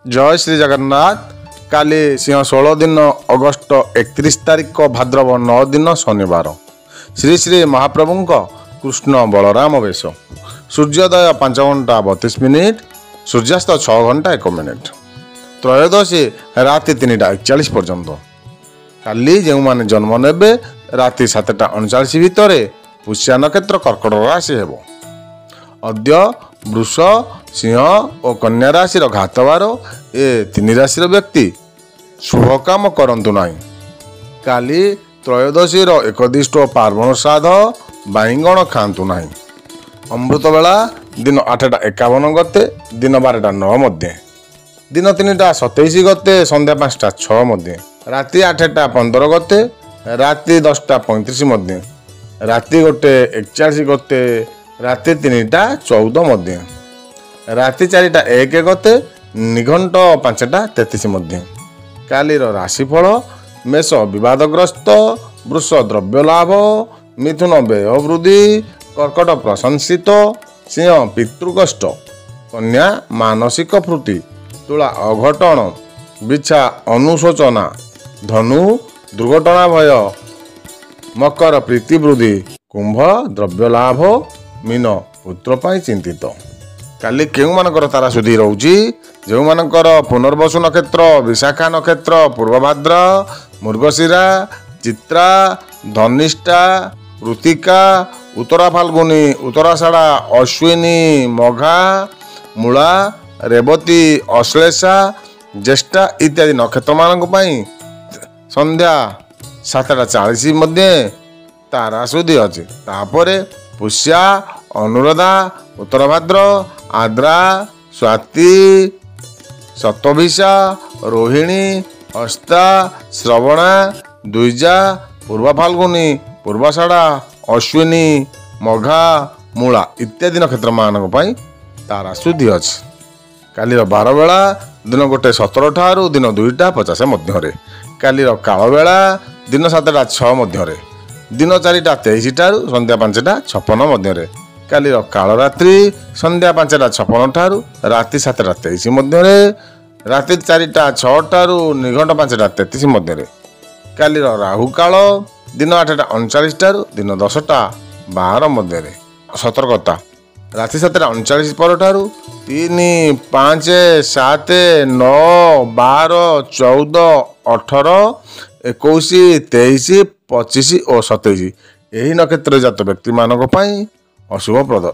जय श्री जगन्नाथ। काली सिंह 16 दिन अगस्त 31 तारीख भाद्रव 9 दिन शनिवार श्री श्री महाप्रभु कृष्ण बलराम वेश। सूर्योदय 5 घंटा 32 मिनिट, सूर्यास्त 6 घंटा 1 मिनिट। त्रयोदशी राति 3टा 41 पर्यंत। काली जो माने जन्म नेबे राति 7टा 39 भितर पुष्या नक्षत्र कर्कट राशि हेब। अद्य वृष, सिंह और कन्या राशि घातवार ए 3 राशि व्यक्ति शुभ काम करंतु नाही। काली त्रयोदशी एकदिष्ट पार्वण श्राद्ध बाईगण खातु नाही। अमृत बेला दिन 8टा 51 गते, दिन 12टा 9 मध्य, दिन 3टा 27 गते, संध्या 5टा 6 मध्य, राति 8टा 15 गते, राति 10टा 35 मध्य, राति 1टे 41 गते, राति 3टा 14 मध्य, राति 4टा 1 गते, निघंट 5टा 33 मध्य। कालीर राशिफल मेष विवादग्रस्त, वृष द्रव्य लाभ, मिथुन व्यय वृद्धि, कर्कट प्रशंसित, सिंह पितृकष्ट, कन्या मानसिक फूर्ति, तुला अघटन, बिछा अनुशोचना, धनु दुर्घटना भय, मकर प्रीति वृद्धि, कुंभ द्रव्य लाभ, मीन पुत्र पाई चिंतित। काली केउ मानकर तारा सुधी रहउची? जो मानकर पुनर्वसु नक्षत्र, विशाखा नक्षत्र, पूर्वभाद्र, मृगशिरा, चित्रा, धनिष्ठा, कृतिका, उत्तरा फाल्गुनी, उत्तराषाढ़ा, अश्विनी, मघा, मूला, रेवती, अश्लेषा, ज्येष्ठा इत्यादि नक्षत्र मानक पई संध्या 7टा 40 मध्य तारा सुधी अछि। तापरे पुष्या, अनुराधा, उत्तरभाद्र, आद्रा, स्वाति, शतभिषा, रोहिणी, हस्ता, श्रवणा, द्विजा, पूर्व फाल्गुनी, पूर्वाषाढ़ा, अश्विनी, मघा, मूला इत्यादि नक्षत्र मानक पई तारा सुधी अछि। कालीर 12 बेला दिन 1टे 17 ठारू दिन 2टा 50 मध्य। कालीर काल बेला दिन 7टा 6 मध्य, दिन 4टा 23 ठारू संध्या 5टा 56 मध्य। कालीर काल रात्रि संध्या 5टा 56 ठारू राति 7टा 23 मध्य, राति 4टा 6 ठारू निघंट 5टा 33 मध्य। कालीर राहु काल दिन 8टा 39 ठारू दिन 10टा 12 मध्य। सतर्कता राति 7टा 39 पर ठारू 3, 5, 7, 9, 12, 14, 18, 21, 23, 25 और 27 यही नक्षत्र जात व्यक्ति मानक पई अशुभप्रद।